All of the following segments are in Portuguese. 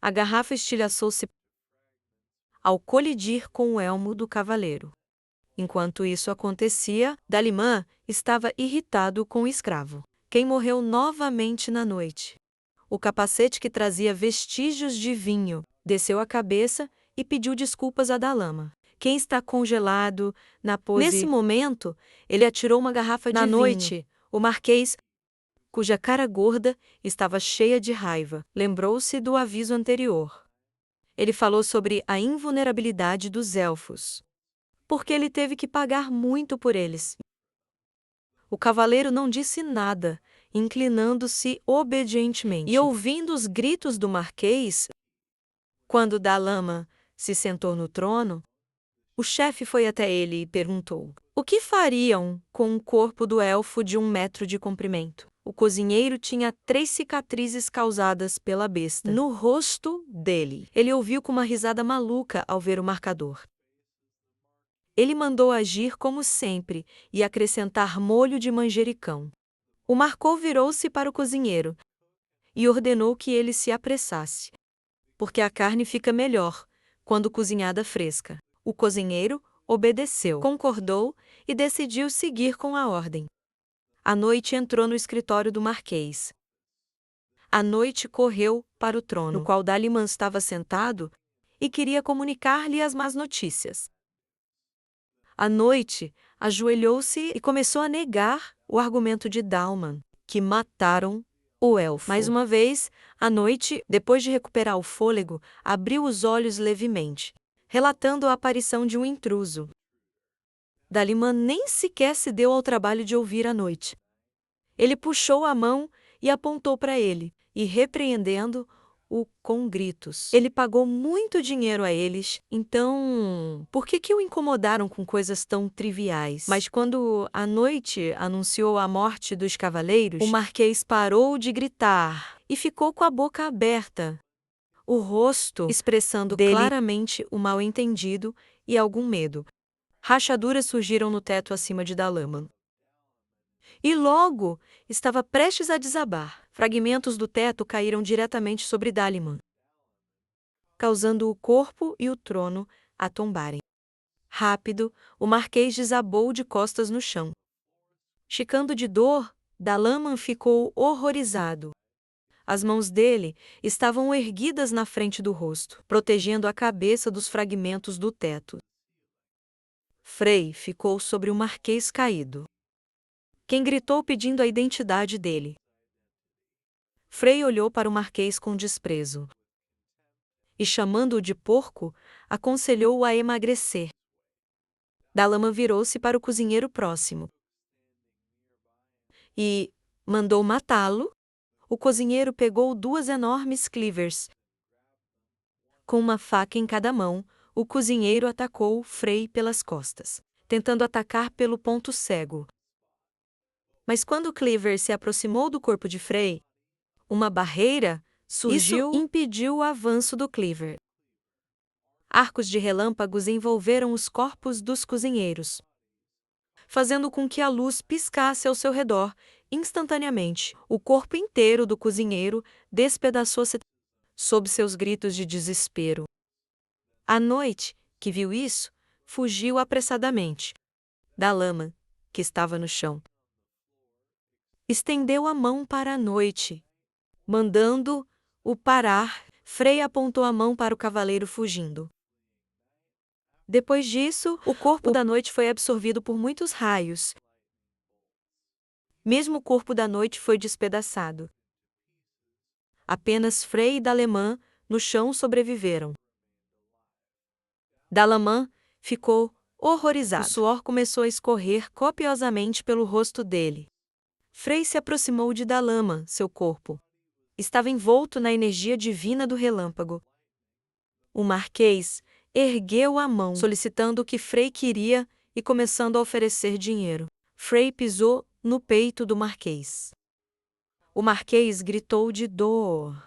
A garrafa estilhaçou-se ao colidir com o elmo do cavaleiro. Enquanto isso acontecia, Dalimã estava irritado com o escravo. Quem morreu novamente na noite? O capacete, que trazia vestígios de vinho, desceu a cabeça e pediu desculpas a Dalama. Quem está congelado na pose? Nesse momento, ele atirou uma garrafa de vinho. Na noite, o marquês, cuja cara gorda estava cheia de raiva, lembrou-se do aviso anterior. Ele falou sobre a invulnerabilidade dos elfos, porque ele teve que pagar muito por eles. O cavaleiro não disse nada, inclinando-se obedientemente. E ouvindo os gritos do marquês, quando Dalama se sentou no trono, o chefe foi até ele e perguntou: o que fariam com o corpo do elfo de 1 metro de comprimento? O cozinheiro tinha 3 cicatrizes causadas pela besta no rosto dele. Ele ouviu com uma risada maluca ao ver o marcador. Ele mandou agir como sempre e acrescentar molho de manjericão. O marcou virou-se para o cozinheiro e ordenou que ele se apressasse, porque a carne fica melhor quando cozinhada fresca. O cozinheiro obedeceu, concordou e decidiu seguir com a ordem. A noite entrou no escritório do marquês. A noite correu para o trono, no qual Dalimã estava sentado, e queria comunicar-lhe as más notícias. A noite ajoelhou-se e começou a negar o argumento de Dalman, que mataram o elfo. Mais uma vez, a noite, depois de recuperar o fôlego, abriu os olhos levemente, relatando a aparição de um intruso. Dalimã nem sequer se deu ao trabalho de ouvir a noite. Ele puxou a mão e apontou para ele, e repreendendo-o com gritos. Ele pagou muito dinheiro a eles, então por que o incomodaram com coisas tão triviais? Mas quando a noite anunciou a morte dos cavaleiros, o marquês parou de gritar e ficou com a boca aberta, o rosto expressando claramente o mal-entendido e algum medo. Rachaduras surgiram no teto acima de Dalama. E logo estava prestes a desabar. Fragmentos do teto caíram diretamente sobre Dalimã, causando o corpo e o trono a tombarem. Rápido, o marquês desabou de costas no chão. Chicando de dor, Dalama ficou horrorizado. As mãos dele estavam erguidas na frente do rosto, protegendo a cabeça dos fragmentos do teto. Frei ficou sobre o marquês caído. Quem gritou pedindo a identidade dele. Frei olhou para o marquês com desprezo. E chamando-o de porco, aconselhou-o a emagrecer. Dalama virou-se para o cozinheiro próximo e mandou matá-lo. O cozinheiro pegou 2 enormes cleavers. Com uma faca em cada mão, o cozinheiro atacou Frei pelas costas, tentando atacar pelo ponto cego. Mas quando o cleaver se aproximou do corpo de Frei, uma barreira surgiu e impediu o avanço do cleaver. Arcos de relâmpagos envolveram os corpos dos cozinheiros, fazendo com que a luz piscasse ao seu redor instantaneamente. O corpo inteiro do cozinheiro despedaçou-se sob seus gritos de desespero. A noite, que viu isso, fugiu apressadamente. Dalama, que estava no chão, estendeu a mão para a noite, mandando-o parar. Frei apontou a mão para o cavaleiro fugindo. Depois disso, o corpo da noite foi absorvido por muitos raios. Mesmo o corpo da noite foi despedaçado. Apenas Frei e Dalimã, no chão, sobreviveram. Dalimã ficou horrorizado. O suor começou a escorrer copiosamente pelo rosto dele. Frei se aproximou de Dalimã, seu corpo. Estava envolto na energia divina do relâmpago. O marquês ergueu a mão, solicitando o que Frei queria e começando a oferecer dinheiro. Frei pisou no peito do marquês. O marquês gritou de dor.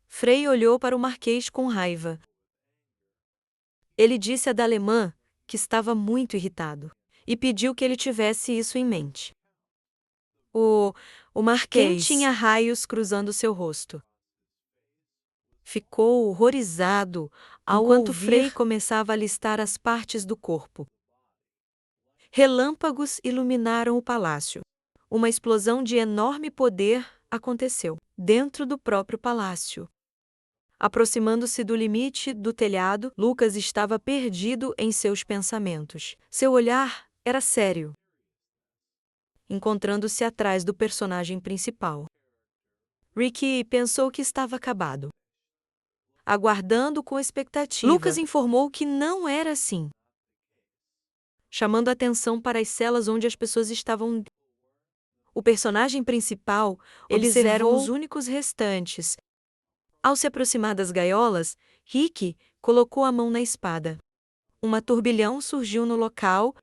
Frei olhou para o marquês com raiva. Ele disse a Dalimã que estava muito irritado e pediu que ele tivesse isso em mente. O marquês tinha raios cruzando seu rosto. ficou horrorizado enquanto ouvir Frei começava a listar as partes do corpo. Relâmpagos iluminaram o palácio. Uma explosão de enorme poder aconteceu dentro do próprio palácio. Aproximando-se do limite do telhado, Lucas estava perdido em seus pensamentos. Seu olhar era sério, encontrando-se atrás do personagem principal. Ricky pensou que estava acabado, aguardando com expectativa. Lucas informou que não era assim, chamando a atenção para as celas onde as pessoas estavam. O personagem principal Eles observou eram os únicos restantes. Ao se aproximar das gaiolas, Ricky colocou a mão na espada. Uma turbilhão surgiu no local,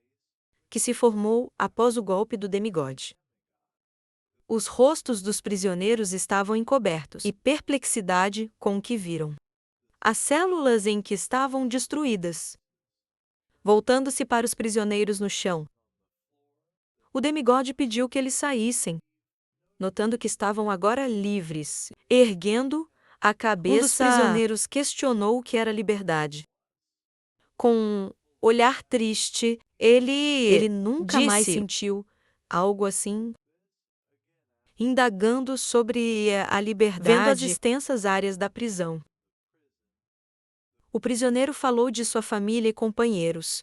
que se formou após o golpe do demigode. Os rostos dos prisioneiros estavam encobertos, e perplexidade com o que viram. As células em que estavam destruídas. Voltando-se para os prisioneiros no chão, o demigode pediu que eles saíssem, notando que estavam agora livres. Erguendo a cabeça, um dos prisioneiros questionou o que era liberdade. Com um olhar triste, ele nunca mais sentiu algo assim. Indagando sobre a liberdade, vendo as extensas áreas da prisão. O prisioneiro falou de sua família e companheiros,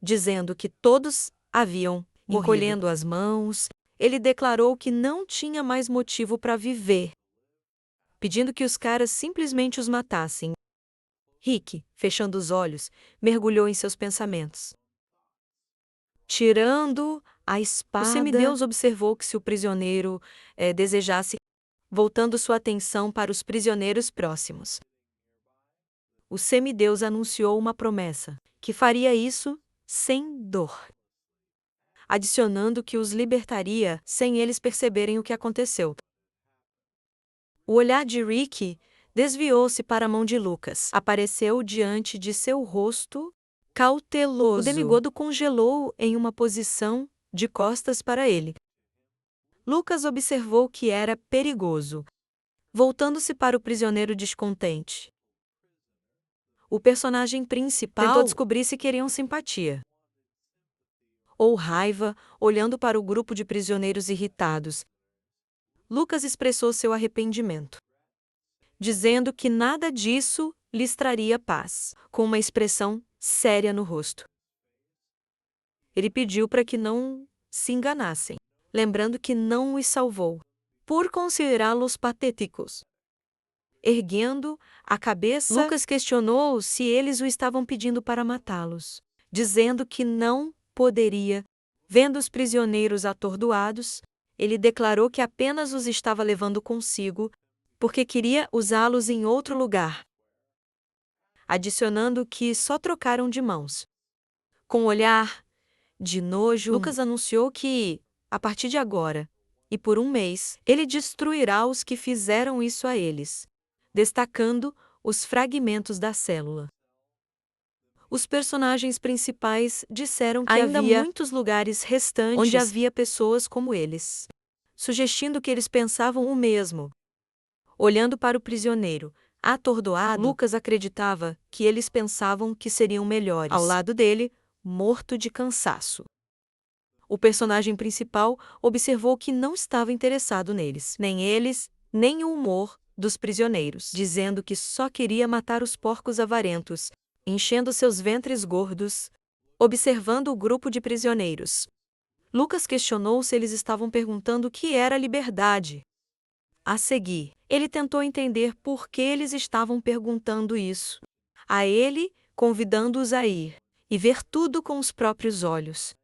dizendo que todos haviam morrido. Encolhendo as mãos, ele declarou que não tinha mais motivo para viver, pedindo que os caras simplesmente os matassem. Rick, fechando os olhos, mergulhou em seus pensamentos. Tirando a espada, o semideus observou que se o prisioneiro desejasse, voltando sua atenção para os prisioneiros próximos. O semideus anunciou uma promessa, que faria isso sem dor, adicionando que os libertaria sem eles perceberem o que aconteceu. O olhar de Ricky desviou-se para a mão de Lucas. Apareceu diante de seu rosto cauteloso. O demigodo congelou em uma posição de costas para ele. Lucas observou que era perigoso, voltando-se para o prisioneiro descontente. O personagem principal tentou descobrir se queriam simpatia ou raiva, olhando para o grupo de prisioneiros irritados. Lucas expressou seu arrependimento, dizendo que nada disso lhes traria paz, com uma expressão séria no rosto. Ele pediu para que não se enganassem, lembrando que não os salvou, por considerá-los patéticos. Erguendo a cabeça, Lucas questionou se eles o estavam pedindo para matá-los, dizendo que não poderia. Vendo os prisioneiros atordoados, ele declarou que apenas os estava levando consigo, porque queria usá-los em outro lugar, adicionando que só trocaram de mãos. Com um olhar de nojo, Lucas anunciou que, a partir de agora, e por um mês, ele destruirá os que fizeram isso a eles, destacando os fragmentos da célula. Os personagens principais disseram que ainda havia muitos lugares restantes onde havia pessoas como eles, sugerindo que eles pensavam o mesmo. Olhando para o prisioneiro atordoado, Lucas acreditava que eles pensavam que seriam melhores. Ao lado dele, morto de cansaço. O personagem principal observou que não estava interessado neles, nem o humor dos prisioneiros, dizendo que só queria matar os porcos avarentos, enchendo seus ventres gordos, observando o grupo de prisioneiros. Lucas questionou se eles estavam perguntando o que era liberdade. A seguir, ele tentou entender por que eles estavam perguntando isso. A ele, convidando-os a ir e ver tudo com os próprios olhos,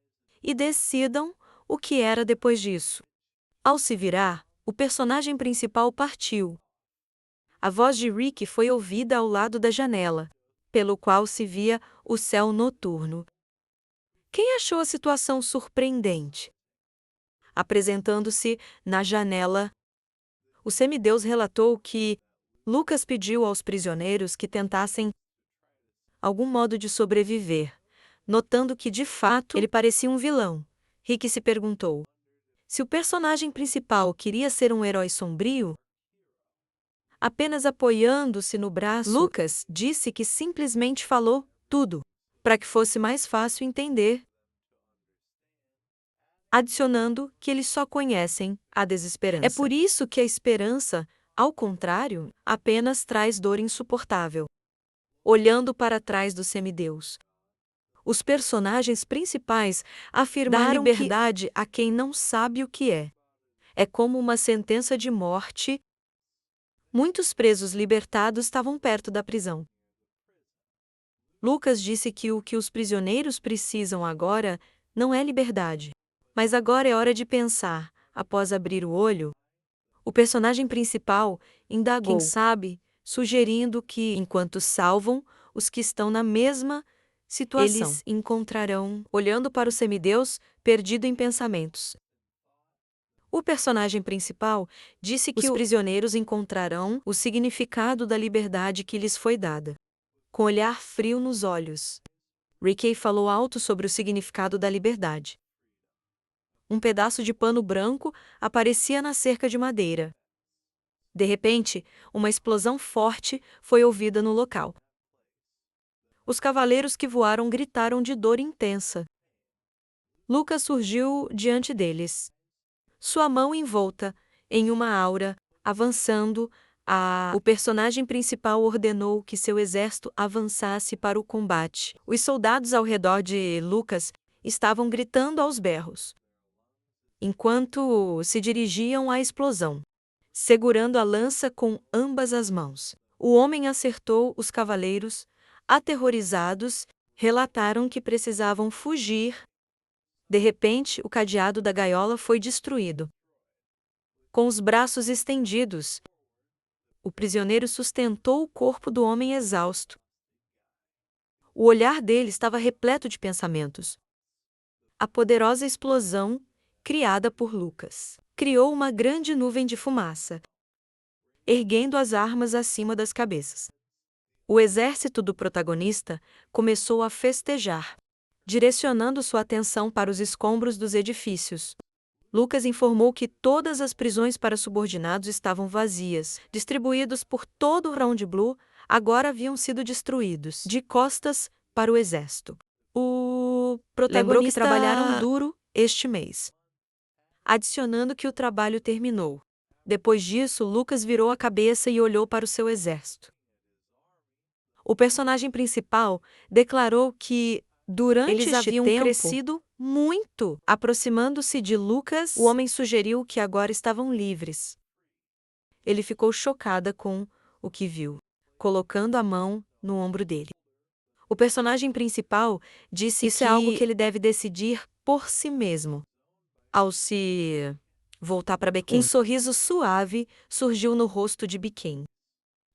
e decidam o que era depois disso. Ao se virar, o personagem principal partiu. A voz de Rick foi ouvida ao lado da janela, pelo qual se via o céu noturno. Quem achou a situação surpreendente? Apresentando-se na janela, o semideus relatou que Lucas pediu aos prisioneiros que tentassem algum modo de sobreviver, notando que, de fato, ele parecia um vilão. Rick se perguntou se o personagem principal queria ser um herói sombrio. apenas apoiando-se no braço. Lucas disse que simplesmente falou tudo, para que fosse mais fácil entender, adicionando que eles só conhecem a desesperança. É por isso que a esperança, ao contrário, apenas traz dor insuportável. Olhando para trás do semideus, os personagens principais afirmaram dar liberdade a quem não sabe o que é. É como uma sentença de morte. Muitos presos libertados estavam perto da prisão. Lucas disse que o que os prisioneiros precisam agora não é liberdade. Mas agora é hora de pensar. Após abrir o olho, o personagem principal indagou, quem sabe, sugerindo que, enquanto salvam os que estão na mesma situação, eles encontrarão, olhando para o semideus, perdido em pensamentos. O personagem principal disse que os prisioneiros encontrarão o significado da liberdade que lhes foi dada, com olhar frio nos olhos. Ricky falou alto sobre o significado da liberdade. Um pedaço de pano branco aparecia na cerca de madeira. De repente, uma explosão forte foi ouvida no local. Os cavaleiros que voaram gritaram de dor intensa. Lucas surgiu diante deles, sua mão envolta em uma aura, avançando. O personagem principal ordenou que seu exército avançasse para o combate. Os soldados ao redor de Lucas estavam gritando aos berros, enquanto se dirigiam à explosão, segurando a lança com ambas as mãos. O homem acertou os cavaleiros, aterrorizados, relataram que precisavam fugir. De repente, o cadeado da gaiola foi destruído. Com os braços estendidos, o prisioneiro sustentou o corpo do homem exausto. O olhar dele estava repleto de pensamentos. A poderosa explosão, criada por Lucas, criou uma grande nuvem de fumaça, erguendo as armas acima das cabeças. O exército do protagonista começou a festejar, direcionando sua atenção para os escombros dos edifícios. Lucas informou que todas as prisões para subordinados estavam vazias, distribuídos por todo o Round Blue, agora haviam sido destruídos, de costas para o exército. O protagonista lembrou que trabalharam duro este mês, adicionando que o trabalho terminou. Depois disso, Lucas virou a cabeça e olhou para o seu exército. O personagem principal declarou que, durante eles haviam crescido muito. Aproximando-se de Lucas, o homem sugeriu que agora estavam livres. Ele ficou chocada com o que viu, colocando a mão no ombro dele. O personagem principal disse isso que é algo que ele deve decidir por si mesmo. Ao se voltar para Bequim, um sorriso suave surgiu no rosto de Bequim.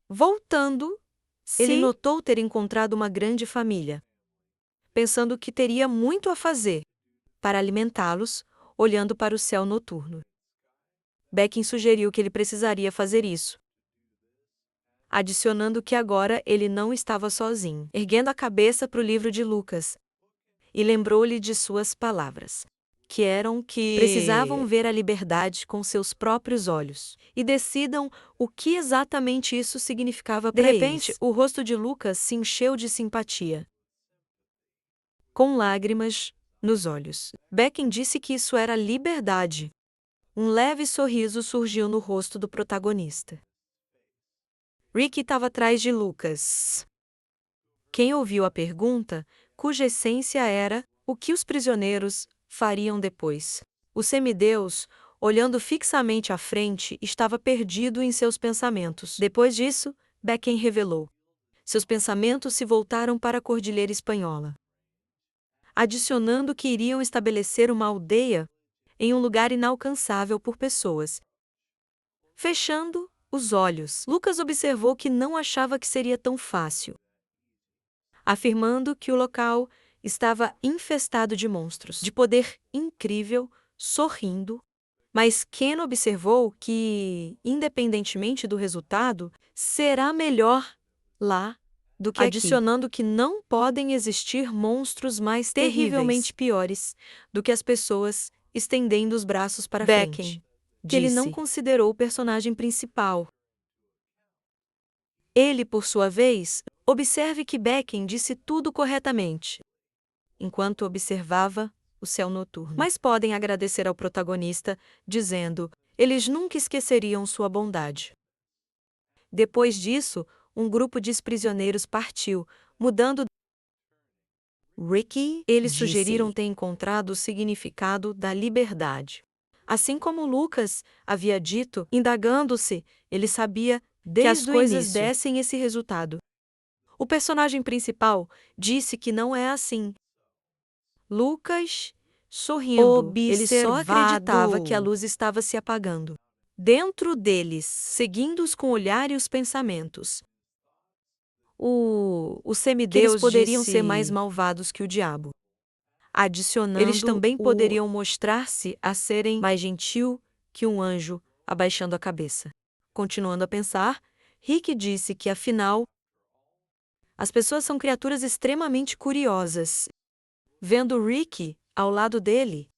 Voltando, ele notou ter encontrado uma grande família, pensando que teria muito a fazer para alimentá-los, olhando para o céu noturno. Bequim sugeriu que ele precisaria fazer isso, adicionando que agora ele não estava sozinho, erguendo a cabeça para o livro de Lucas, e lembrou-lhe de suas palavras, que eram que precisavam ver a liberdade com seus próprios olhos, e decidam o que exatamente isso significava para eles. De repente, o rosto de Lucas se encheu de simpatia, com lágrimas nos olhos. Bequim disse que isso era liberdade. Um leve sorriso surgiu no rosto do protagonista. Ricky estava atrás de Lucas. Quem ouviu a pergunta, cuja essência era o que os prisioneiros fariam depois. O semideus, olhando fixamente à frente, estava perdido em seus pensamentos. Depois disso, Bequim revelou. Seus pensamentos se voltaram para a Cordilheira Espanhola, adicionando que iriam estabelecer uma aldeia em um lugar inalcançável por pessoas. Fechando os olhos, Lucas observou que não achava que seria tão fácil, afirmando que o local estava infestado de monstros de poder incrível, sorrindo, mas Ken observou que, independentemente do resultado, será melhor lá do que adicionando que não podem existir monstros mais terrivelmente piores do que as pessoas estendendo os braços para frente. Que ele não considerou o personagem principal. Ele, por sua vez, observe que Becken disse tudo corretamente, enquanto observava o céu noturno. Mas podem agradecer ao protagonista, dizendo: eles nunca esqueceriam sua bondade. Depois disso, um grupo de prisioneiros partiu, mudando. Ricky, eles Disse. sugeriram ter encontrado o significado da liberdade. Assim como Lucas havia dito, indagando-se, ele sabia que as coisas dessem esse resultado. O personagem principal disse que não é assim. Lucas, sorrindo, ele só acreditava que a luz estava se apagando. Dentro deles, seguindo-os com o olhar e os pensamentos. Os semideuses eles poderiam ser mais malvados que o diabo. Adicionando, eles também poderiam mostrar-se a serem mais gentil que um anjo, abaixando a cabeça. Continuando a pensar, Rick disse que, afinal, as pessoas são criaturas extremamente curiosas. Vendo Rick ao lado dele,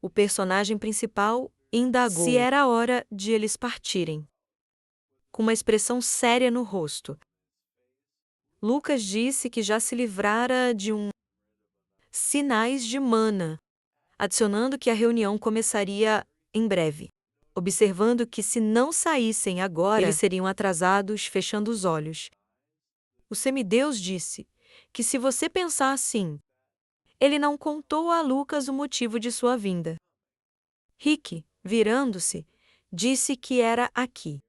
o personagem principal indagou se era a hora de eles partirem. Com uma expressão séria no rosto, Lucas disse que já se livrara de sinais de mana, adicionando que a reunião começaria em breve, observando que se não saíssem agora, eles seriam atrasados, fechando os olhos. O semideus disse que se você pensar assim, ele não contou a Lucas o motivo de sua vinda. Rick, virando-se, disse que era aqui.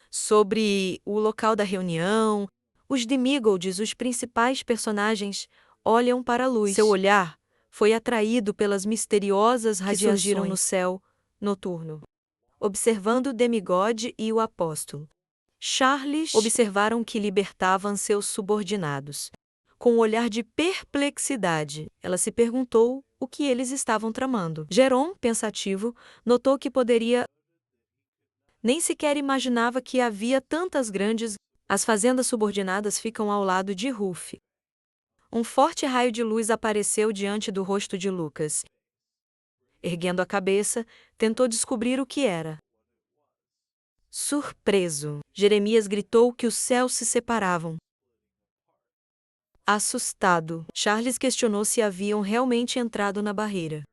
Sobre o local da reunião, os Demigolds, os principais personagens, olham para a luz. Seu olhar foi atraído pelas misteriosas radiações que surgiram no céu noturno. Observando o demigode e o apóstolo, Charles observaram que libertavam seus subordinados. Com um olhar de perplexidade, ela se perguntou o que eles estavam tramando. Jerome, pensativo, notou que poderia. Nem sequer imaginava que havia tantas grandes. As fazendas subordinadas ficam ao lado de Ruff. Um forte raio de luz apareceu diante do rosto de Lucas. Erguendo a cabeça, tentou descobrir o que era. Surpreso, Jeremias gritou que os céus se separavam. Assustado, Charles questionou se haviam realmente entrado na barreira,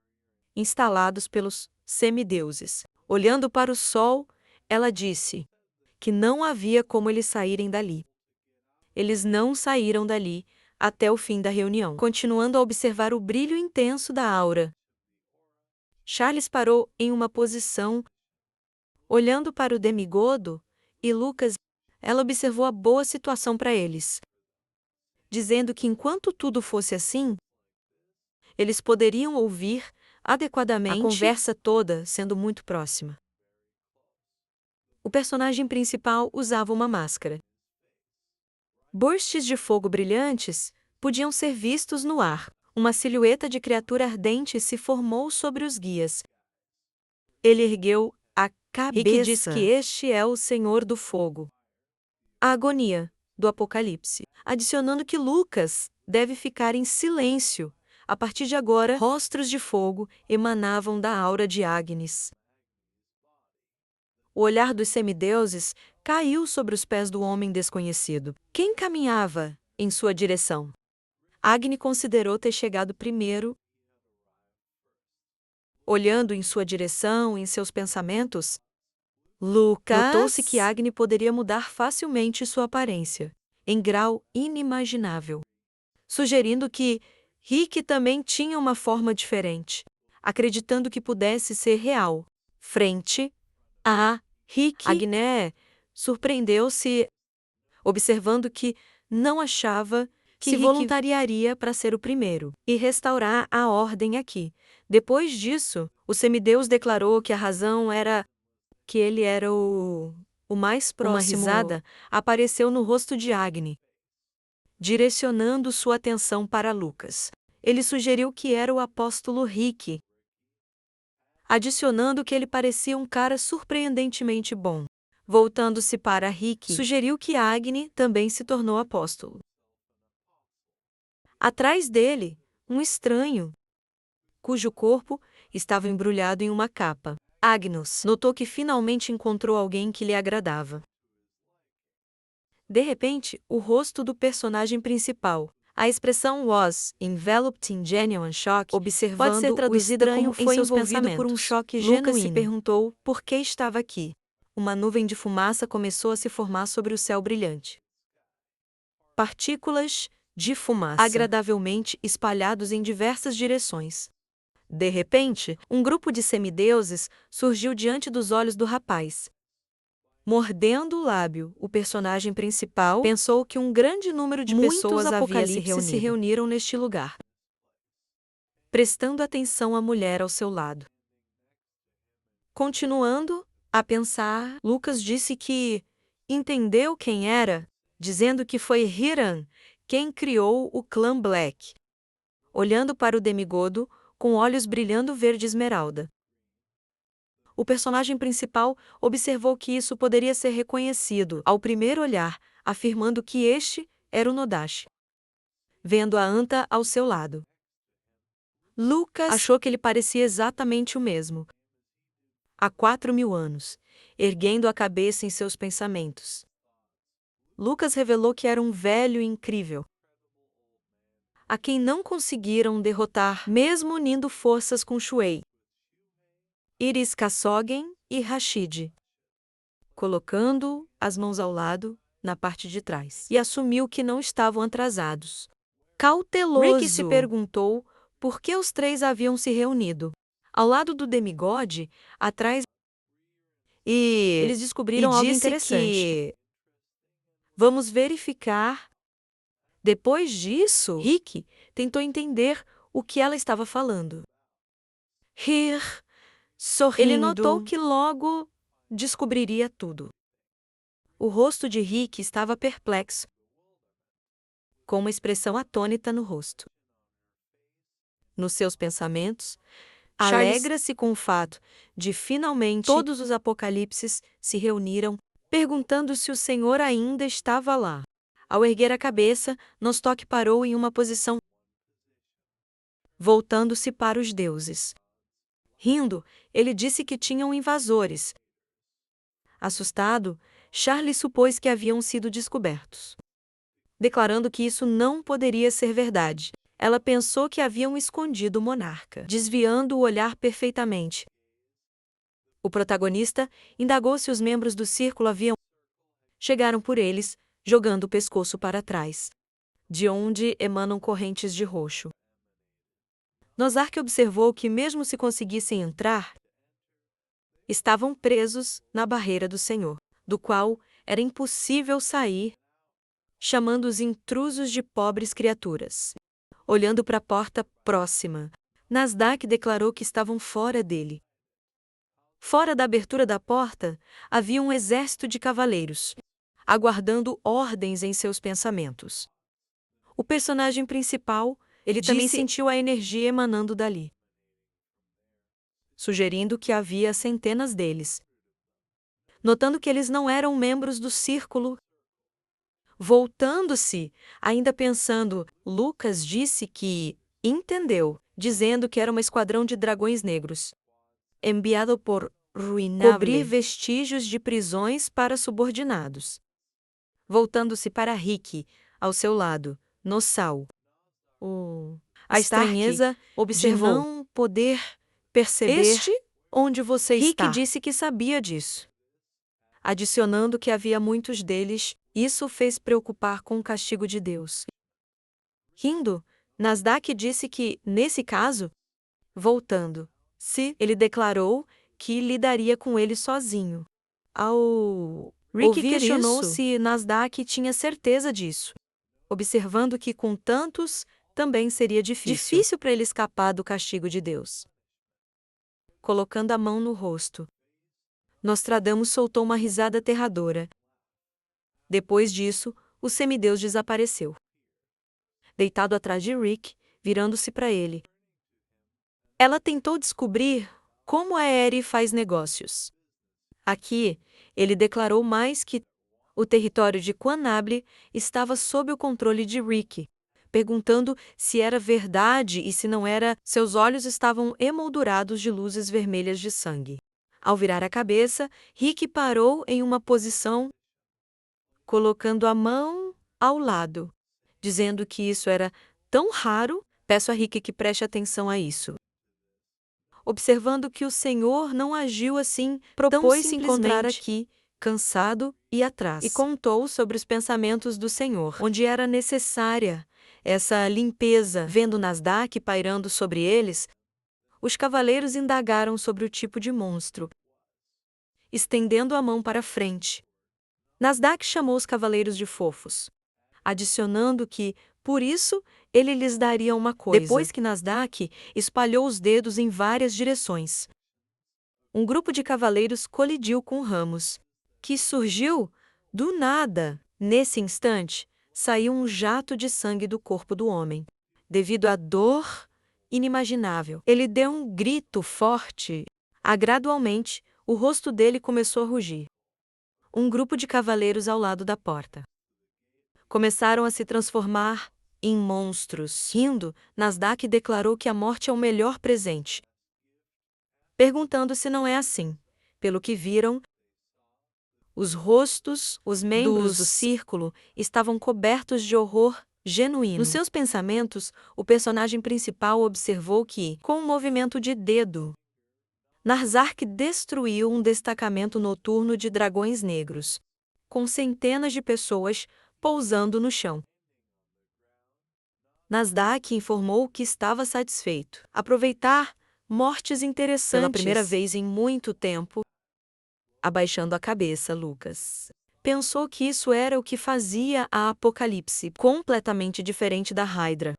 instalados pelos semideuses. Olhando para o sol, ela disse que não havia como eles saírem dali. Eles não saíram dali até o fim da reunião. Continuando a observar o brilho intenso da aura, Charles parou em uma posição, olhando para o demigodo e Lucas. Ela observou a boa situação para eles, dizendo que enquanto tudo fosse assim, eles poderiam ouvir adequadamente a conversa toda sendo muito próxima. O personagem principal usava uma máscara. Bursts de fogo brilhantes podiam ser vistos no ar. Uma silhueta de criatura ardente se formou sobre os guias. Ele ergueu a cabeça. Rick diz que este é o Senhor do Fogo. A agonia do Apocalipse, adicionando que Lucas deve ficar em silêncio. A partir de agora, rostros de fogo emanavam da aura de Agnes. O olhar dos semideuses caiu sobre os pés do homem desconhecido. Quem caminhava em sua direção? Agni considerou ter chegado primeiro. Olhando em sua direção, em seus pensamentos, Lucas notou-se que Agni poderia mudar facilmente sua aparência, em grau inimaginável, sugerindo que Rick também tinha uma forma diferente, acreditando que pudesse ser real. Frente a Rick, Agné surpreendeu-se, observando que não achava que se voluntariaria para ser o primeiro e restaurar a ordem aqui. Depois disso, o semideus declarou que a razão era que ele era o mais próximo. Uma risada apareceu no rosto de Agni, direcionando sua atenção para Lucas. Ele sugeriu que era o apóstolo Rick, adicionando que ele parecia um cara surpreendentemente bom. Voltando-se para Rick, sugeriu que Agni também se tornou apóstolo. Atrás dele, um estranho, cujo corpo estava embrulhado em uma capa. Agnos notou que finalmente encontrou alguém que lhe agradava. De repente, o rosto do personagem principal. A expressão was enveloped in genuine shock, observando pode ser traduzida como como foi seus envolvido pensamentos. por um choque Lucas se genuíno. perguntou por que estava aqui. Uma nuvem de fumaça começou a se formar sobre o céu brilhante. Partículas de fumaça agradavelmente espalhados em diversas direções. De repente, um grupo de semideuses surgiu diante dos olhos do rapaz. Mordendo o lábio, o personagem principal pensou que um grande número de pessoas havia se reuniram neste lugar. Prestando atenção à mulher ao seu lado. Continuando a pensar, Lucas disse que entendeu quem era, dizendo que foi Hiram quem criou o clã Black. Olhando para o demigodo, com olhos brilhando verde esmeralda. O personagem principal observou que isso poderia ser reconhecido ao primeiro olhar, afirmando que este era o Nodash. Vendo a anta ao seu lado. Lucas achou que ele parecia exatamente o mesmo. Há 4.000 anos, erguendo a cabeça em seus pensamentos. Lucas revelou que era um velho incrível, a quem não conseguiram derrotar, mesmo unindo forças com Shuei, Iris Kassogen e Rashid, colocando as mãos ao lado, na parte de trás, e assumiu que não estavam atrasados. Cauteloso, Rick se perguntou por que os três haviam se reunido, ao lado do demigode, atrás, e eles descobriram algo interessante. Vamos verificar. Depois disso, Rick tentou entender o que ela estava falando. Sorrindo. Ele notou que logo descobriria tudo. O rosto de Rick estava perplexo, com uma expressão atônita no rosto. Nos seus pensamentos, alegra-se com o fato de finalmente todos os apocalipses se reuniram, perguntando se o Senhor ainda estava lá. Ao erguer a cabeça, Nostoque parou em uma posição, voltando-se para os deuses. Rindo, ele disse que tinham invasores. Assustado, Charlie supôs que haviam sido descobertos. Declarando que isso não poderia ser verdade, ela pensou que haviam escondido o monarca, desviando o olhar perfeitamente. O protagonista indagou se os membros do círculo haviam. Chegaram por eles, jogando o pescoço para trás, de onde emanam correntes de roxo. Nozark observou que, mesmo se conseguissem entrar, estavam presos na barreira do Senhor, do qual era impossível sair, chamando os intrusos de pobres criaturas. Olhando para a porta próxima, Nasdaq declarou que estavam fora dele. Fora da abertura da porta, havia um exército de cavaleiros, aguardando ordens em seus pensamentos. O personagem principal, ele também sentiu a energia emanando dali, sugerindo que havia centenas deles. Notando que eles não eram membros do círculo, voltando-se, ainda pensando, Lucas disse que entendeu, dizendo que era um esquadrão de dragões negros, enviado por Ruinable, cobrir vestígios de prisões para subordinados. Voltando-se para Rick, ao seu lado, Nossal. A estranheza observou de não poder perceber onde você está. Rick disse que sabia disso. Adicionando que havia muitos deles, isso o fez preocupar com o castigo de Deus. Rindo, Nasdaq disse que, nesse caso, voltando-se, ele declarou que lidaria com ele sozinho. Ao Rick questionou se Nasdaq tinha certeza disso, observando que com tantos também seria difícil para ele escapar do castigo de Deus. Colocando a mão no rosto, Nostradamus soltou uma risada aterradora. Depois disso, o semideus desapareceu. Deitado atrás de Rick, virando-se para ele. Ela tentou descobrir como a Eri faz negócios. Aqui, ele declarou mais que o território de Quanable estava sob o controle de Rick, perguntando se era verdade e se não era, seus olhos estavam emoldurados de luzes vermelhas de sangue. Ao virar a cabeça, Rick parou em uma posição colocando a mão ao lado, dizendo que isso era tão raro. Peço a Rick que preste atenção a isso. Observando que o Senhor não agiu assim, propôs-se encontrar aqui, cansado e atrás, e contou sobre os pensamentos do Senhor, onde era necessária essa limpeza. Vendo Nasdaq pairando sobre eles, os cavaleiros indagaram sobre o tipo de monstro, estendendo a mão para frente. Nasdaq chamou os cavaleiros de fofos, adicionando que, por isso, ele lhes daria uma coisa. Depois que Nasdaq espalhou os dedos em várias direções, um grupo de cavaleiros colidiu com ramos, que surgiu do nada. Nesse instante, saiu um jato de sangue do corpo do homem. Devido à dor inimaginável, ele deu um grito forte. Gradualmente, o rosto dele começou a rugir. Um grupo de cavaleiros ao lado da porta começaram a se transformar em monstros. Rindo, Nasdaq declarou que a morte é o melhor presente, perguntando se não é assim. Pelo que viram, os rostos, os membros do círculo estavam cobertos de horror genuíno. Nos seus pensamentos, o personagem principal observou que, com um movimento de dedo, Narsak destruiu um destacamento noturno de dragões negros, com centenas de pessoas pousando no chão. Nasdaq informou que estava satisfeito. Aproveitar mortes interessantes pela primeira vez em muito tempo. Abaixando a cabeça, Lucas pensou que isso era o que fazia a Apocalipse completamente diferente da Hydra,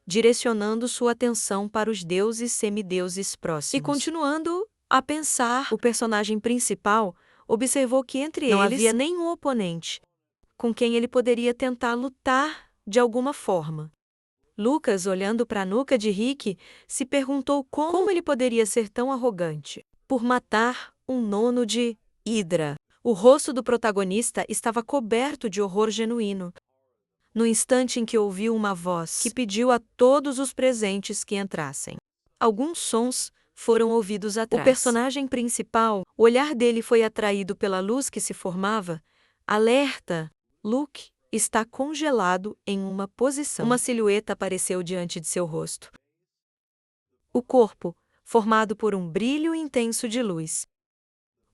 direcionando sua atenção para os deuses e semideuses próximos. E continuando a pensar, o personagem principal observou que entre eles não havia nenhum oponente com quem ele poderia tentar lutar de alguma forma. Lucas, olhando para a nuca de Rick, se perguntou como ele poderia ser tão arrogante por matar um nono de Hydra. O rosto do protagonista estava coberto de horror genuíno. No instante em que ouviu uma voz que pediu a todos os presentes que entrassem, alguns sons foram ouvidos atrás. O personagem principal, o olhar dele foi atraído pela luz que se formava. Alerta! Luke está congelado em uma posição. Uma silhueta apareceu diante de seu rosto. O corpo, formado por um brilho intenso de luz.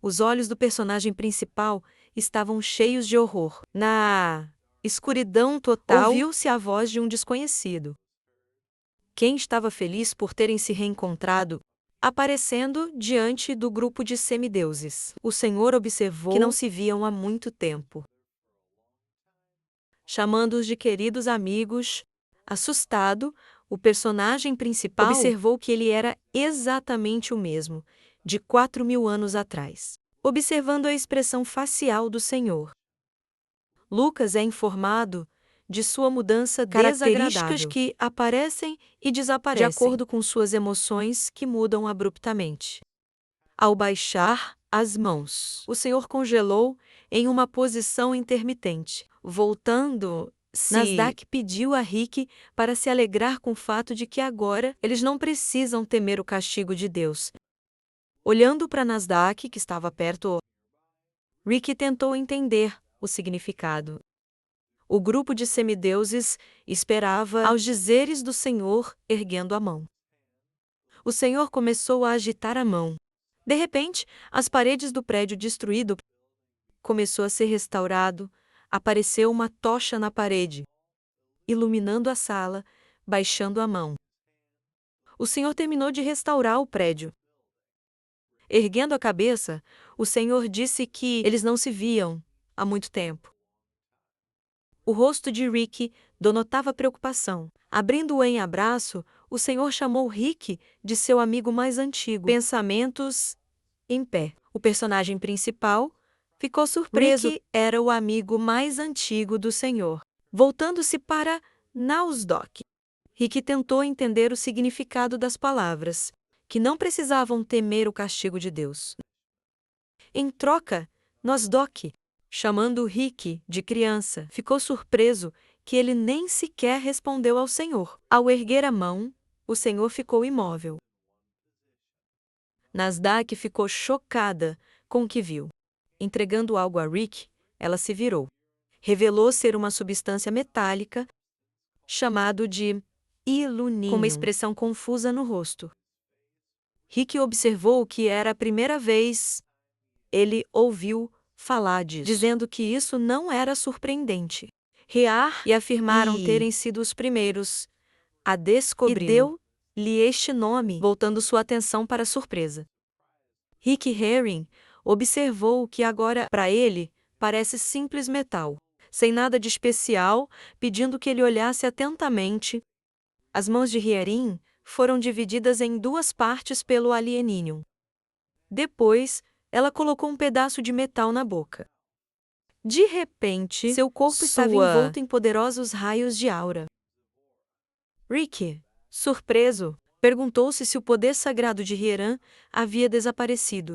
Os olhos do personagem principal estavam cheios de horror. Na escuridão total, ouviu-se a voz de um desconhecido. Quem estava feliz por terem se reencontrado, aparecendo diante do grupo de semideuses. O Senhor observou que não se viam há muito tempo. Chamando-os de queridos amigos, assustado, o personagem principal observou que ele era exatamente o mesmo, de 4.000 anos atrás. Observando a expressão facial do Senhor, Lucas é informado de sua mudança desagradável, características que aparecem e desaparecem de acordo com suas emoções que mudam abruptamente. Ao baixar as mãos, o Senhor congelou em uma posição intermitente. Voltando-se, Nasdaq pediu a Rick para se alegrar com o fato de que agora eles não precisam temer o castigo de Deus. Olhando para Nasdaq, que estava perto, Rick tentou entender o significado. O grupo de semideuses esperava aos dizeres do Senhor, erguendo a mão. O Senhor começou a agitar a mão. De repente, as paredes do prédio destruído começou a ser restaurado. Apareceu uma tocha na parede, iluminando a sala, baixando a mão. O Senhor terminou de restaurar o prédio. Erguendo a cabeça, o Senhor disse que eles não se viam há muito tempo. O rosto de Rick denotava preocupação. Abrindo-o em abraço, o Senhor chamou Rick de seu amigo mais antigo. Pensamentos em pé. O personagem principal ficou surpreso. Rick era o amigo mais antigo do Senhor. Voltando-se para Nasdaq, Rick tentou entender o significado das palavras, que não precisavam temer o castigo de Deus. Em troca, Nasdaq, chamando Rick de criança, ficou surpreso que ele nem sequer respondeu ao Senhor. Ao erguer a mão, o Senhor ficou imóvel. Nasdaq ficou chocada com o que viu. Entregando algo a Rick, ela se virou. revelou ser uma substância metálica, chamado de ilunínio, com uma expressão confusa no rosto. Rick observou que era a primeira vez ele ouviu falar disso, dizendo que isso não era surpreendente. Rear e afirmaram terem sido os primeiros a descobri-lo, e deu-lhe este nome, voltando sua atenção para a surpresa. Rick Herring observou que agora, para ele, parece simples metal, sem nada de especial, pedindo que ele olhasse atentamente. As mãos de Herring foram divididas em duas partes pelo alienínium. Depois, ela colocou um pedaço de metal na boca. De repente, seu corpo estava envolto em poderosos raios de aura. Rick, surpreso, perguntou-se se o poder sagrado de Hieran havia desaparecido.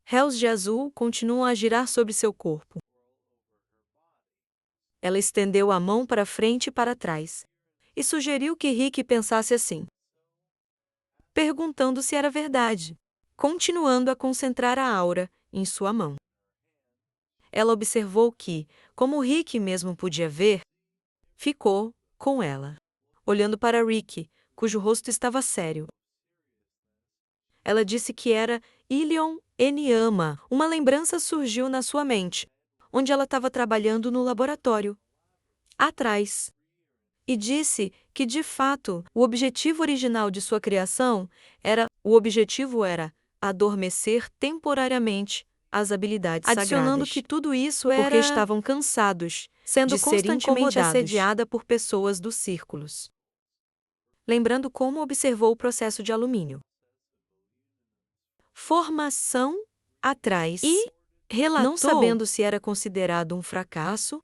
Réus de azul continuam a girar sobre seu corpo. Ela estendeu a mão para frente e para trás, e sugeriu que Rick pensasse assim, perguntando se era verdade, continuando a concentrar a aura em sua mão. Ela observou que, como Rick mesmo podia ver, ficou com ela, olhando para Rick, cujo rosto estava sério. Ela disse que era Ilion Eniama. Uma lembrança surgiu na sua mente, onde ela estava trabalhando no laboratório, atrás. E disse que, de fato, o objetivo original de sua criação era adormecer temporariamente as habilidades Adicionando sagradas. que tudo isso Porque era estavam cansados, sendo de ser constantemente incomodados. assediada por pessoas dos círculos. Lembrando como observou o processo de alumínio. Formação atrás. E relatou, não sabendo se era considerado um fracasso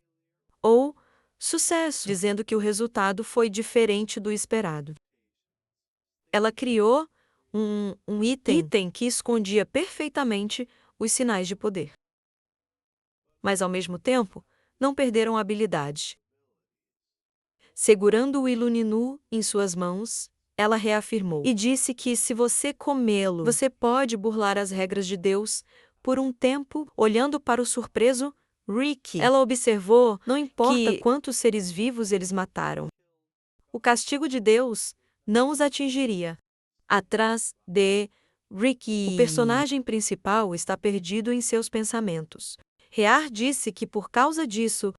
ou sucesso, dizendo que o resultado foi diferente do esperado. Ela criou um item que escondia perfeitamente os sinais de poder. Mas, ao mesmo tempo, não perderam a habilidade. Segurando o Iluninu em suas mãos, ela reafirmou e disse que se você comê-lo, você pode burlar as regras de Deus por um tempo, olhando para o surpreso Rick. Ela observou, não importa quantos seres vivos eles mataram. O castigo de Deus não os atingiria. Atrás de Ricky, o personagem principal está perdido em seus pensamentos. Rear disse que por causa disso,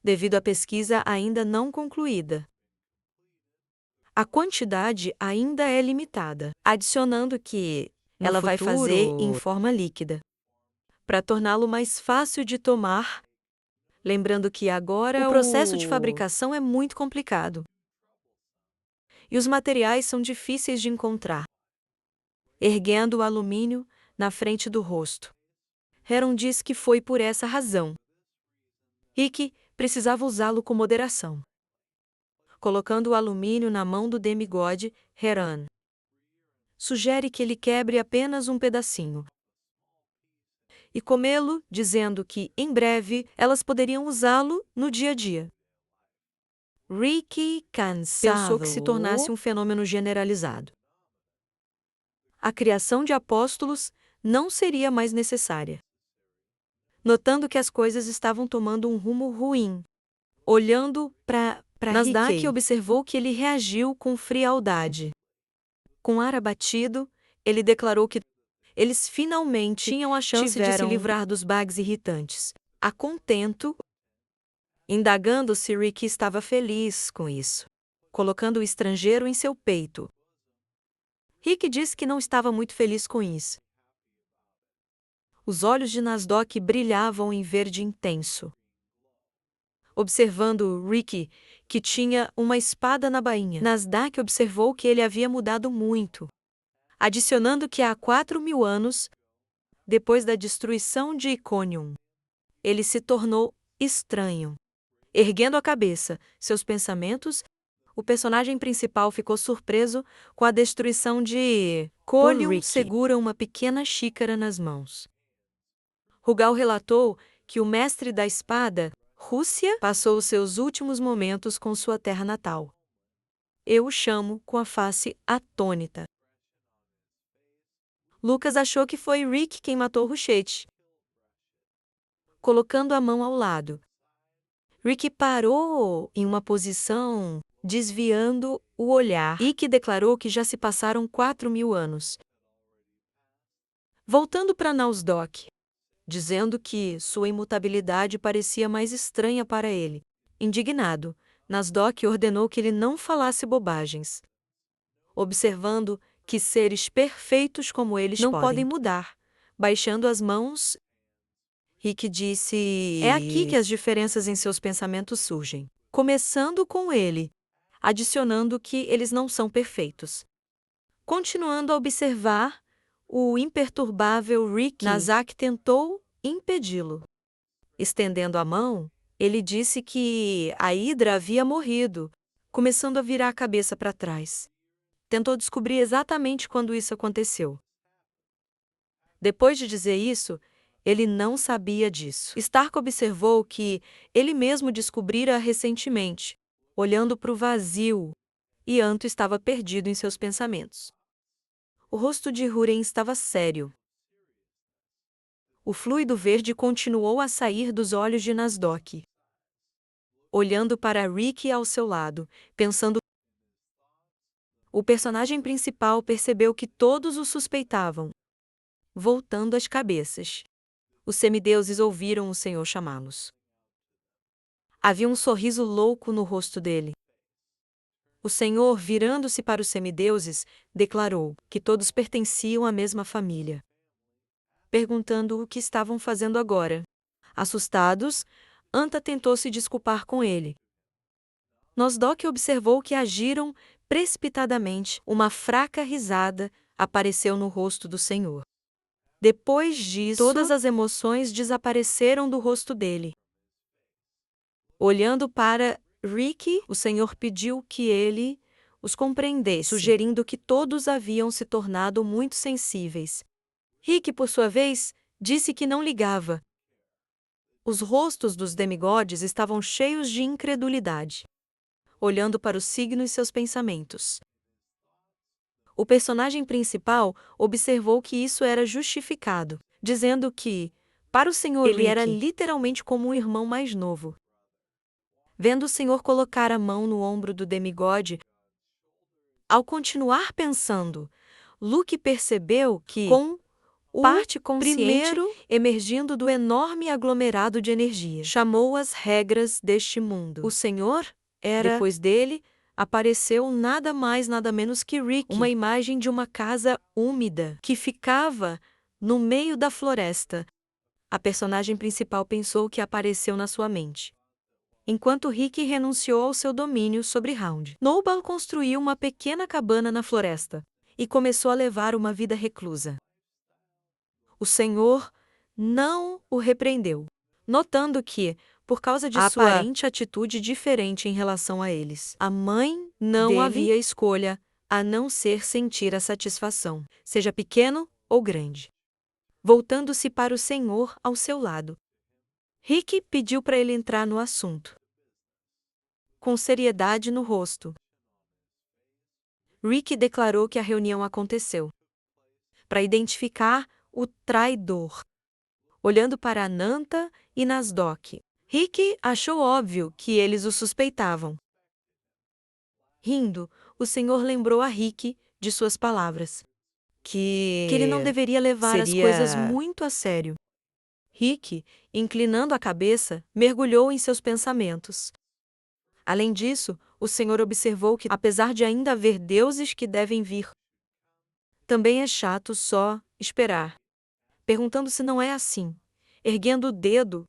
devido à pesquisa ainda não concluída, a quantidade ainda é limitada, adicionando que ela vai fazer em forma líquida, para torná-lo mais fácil de tomar, lembrando que agora o processo de fabricação é muito complicado. E os materiais são difíceis de encontrar. Erguendo o alumínio na frente do rosto, Heron diz que foi por essa razão. Rick precisava usá-lo com moderação. Colocando o alumínio na mão do demigode, Heron sugere que ele quebre apenas um pedacinho e comê-lo, dizendo que, em breve, elas poderiam usá-lo no dia a dia. Rick, cansado, pensou que se tornasse um fenômeno generalizado. A criação de apóstolos não seria mais necessária. Notando que as coisas estavam tomando um rumo ruim, olhando para Nasdaq, observou que ele reagiu com frialdade. Com ar abatido, ele declarou que eles finalmente tinham a chance de se livrar dos bugs irritantes. A contento, indagando se Rick estava feliz com isso, colocando o estrangeiro em seu peito. Rick disse que não estava muito feliz com isso. Os olhos de Nasdaq brilhavam em verde intenso. Observando Rick, que tinha uma espada na bainha, Nasdaq observou que ele havia mudado muito, adicionando que há 4.000 anos, depois da destruição de Iconium, ele se tornou estranho. Erguendo a cabeça, seus pensamentos, o personagem principal ficou surpreso com a destruição de Colium. Segura uma pequena xícara nas mãos. Rugal relatou que o mestre da espada, Rússia, passou os seus últimos momentos com sua terra natal. Eu o chamo com a face atônita. Lucas achou que foi Rick quem matou Ruchete. Colocando a mão ao lado, Rick parou em uma posição, desviando o olhar, e que declarou que já se passaram 4.000 anos. Voltando para Nausdok, dizendo que sua imutabilidade parecia mais estranha para ele. Indignado, Nasdaq ordenou que ele não falasse bobagens. Observando que seres perfeitos como eles não podem mudar, baixando as mãos, Rick disse: é aqui que as diferenças em seus pensamentos surgem. Começando com ele, adicionando que eles não são perfeitos. Continuando a observar o imperturbável Rick, Nasdaq tentou impedi-lo. Estendendo a mão, ele disse que a Hidra havia morrido, começando a virar a cabeça para trás. Tentou descobrir exatamente quando isso aconteceu. Depois de dizer isso, ele não sabia disso. Stark observou que ele mesmo descobrira recentemente, olhando para o vazio, e Anto estava perdido em seus pensamentos. O rosto de Húrin estava sério. O fluido verde continuou a sair dos olhos de Nasdaq. Olhando para Rick ao seu lado, pensando. O personagem principal percebeu que todos o suspeitavam. Voltando as cabeças, os semideuses ouviram o Senhor chamá-los. Havia um sorriso louco no rosto dele. O Senhor, virando-se para os semideuses, declarou que todos pertenciam à mesma família. Perguntando o que estavam fazendo agora. Assustados, Anta tentou se desculpar com ele. Nosdok observou que agiram precipitadamente. Uma fraca risada apareceu no rosto do Senhor. Depois disso, todas as emoções desapareceram do rosto dele. Olhando para Rick, o Senhor pediu que ele os compreendesse, sugerindo que todos haviam se tornado muito sensíveis. Rick, por sua vez, disse que não ligava. Os rostos dos demigods estavam cheios de incredulidade, olhando para o signo e seus pensamentos. O personagem principal observou que isso era justificado, dizendo que, para o Senhor, ele era literalmente como um irmão mais novo. Vendo o Senhor colocar a mão no ombro do demigode, ao continuar pensando, Luke percebeu que, com parte consciente emergindo do enorme aglomerado de energia, chamou as regras deste mundo. O Senhor era, depois dele, apareceu nada mais nada menos que Rick, uma imagem de uma casa úmida que ficava no meio da floresta. A personagem principal pensou que apareceu na sua mente. Enquanto Rick renunciou ao seu domínio sobre Hound, Noble construiu uma pequena cabana na floresta e começou a levar uma vida reclusa. O Senhor não o repreendeu, notando que, por causa de sua aparente atitude diferente em relação a eles, a mãe não havia escolha a não ser sentir a satisfação, seja pequeno ou grande. Voltando-se para o Senhor ao seu lado, Rick pediu para ele entrar no assunto. Com seriedade no rosto, Rick declarou que a reunião aconteceu para identificar o traidor. Olhando para Nanta e Nasdaq, Rick achou óbvio que eles o suspeitavam. Rindo, o Senhor lembrou a Rick de suas palavras, que ele não deveria levar as coisas muito a sério. Rick, inclinando a cabeça, mergulhou em seus pensamentos. Além disso, o Senhor observou que, apesar de ainda haver deuses que devem vir, também é chato só esperar. Perguntando se não é assim, erguendo o dedo,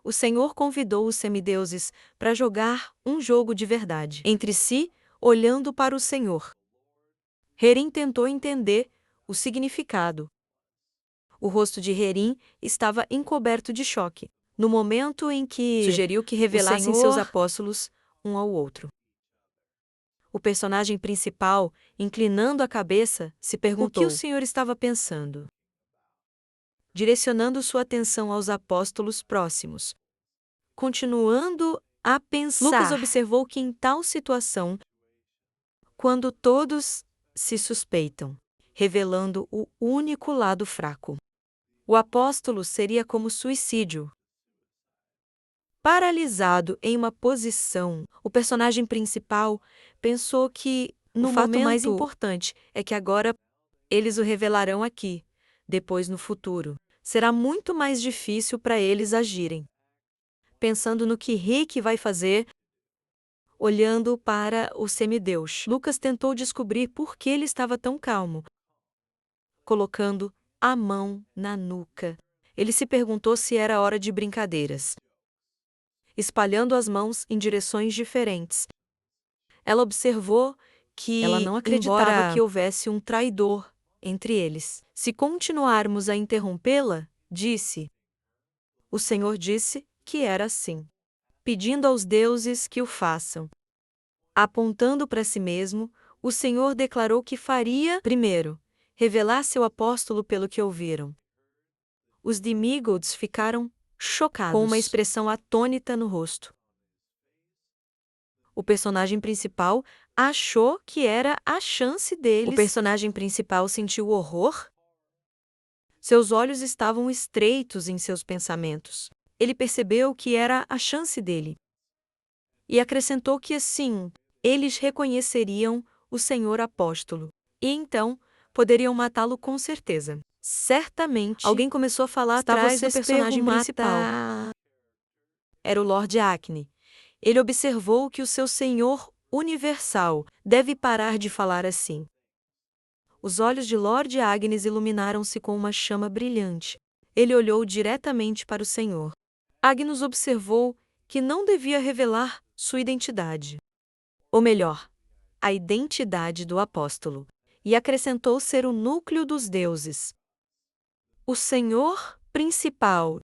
o Senhor convidou os semideuses para jogar um jogo de verdade entre si, olhando para o Senhor. Herin tentou entender o significado. O rosto de Herin estava encoberto de choque, no momento em que sugeriu que revelassem seus apóstolos um ao outro. O personagem principal, inclinando a cabeça, se perguntou o que o Senhor estava pensando. Direcionando sua atenção aos apóstolos próximos. Continuando a pensar, Lucas observou que em tal situação, quando todos se suspeitam, revelando o único lado fraco, o apóstolo seria como suicídio. Paralisado em uma posição, o personagem principal pensou que o fato mais importante é que agora eles o revelarão aqui, depois no futuro. Será muito mais difícil para eles agirem. Pensando no que Rick vai fazer, olhando para o semideus, Lucas tentou descobrir por que ele estava tão calmo, colocando a mão na nuca. Ele se perguntou se era hora de brincadeiras. Espalhando as mãos em direções diferentes. Ela observou que ela não acreditava que houvesse um traidor entre eles. Se continuarmos a interrompê-la, disse. O Senhor disse que era assim. Pedindo aos deuses que o façam. Apontando para si mesmo, o Senhor declarou que faria, primeiro, revelar seu apóstolo pelo que ouviram. Os demigods ficaram chocados, com uma expressão atônita no rosto. O personagem principal achou que era a chance deles. O personagem principal sentiu horror? Seus olhos estavam estreitos em seus pensamentos. Ele percebeu que era a chance dele. E acrescentou que assim, eles reconheceriam o Senhor apóstolo. E então, poderiam matá-lo com certeza. Certamente, alguém começou a falar atrás do personagem principal. Era o Lord Acne. Ele observou que o seu Senhor universal deve parar de falar assim. Os olhos de Lord Agnes iluminaram-se com uma chama brilhante. Ele olhou diretamente para o Senhor. Agnes observou que não devia revelar sua identidade. Ou melhor, a identidade do apóstolo. E acrescentou ser o núcleo dos deuses. O Senhor principal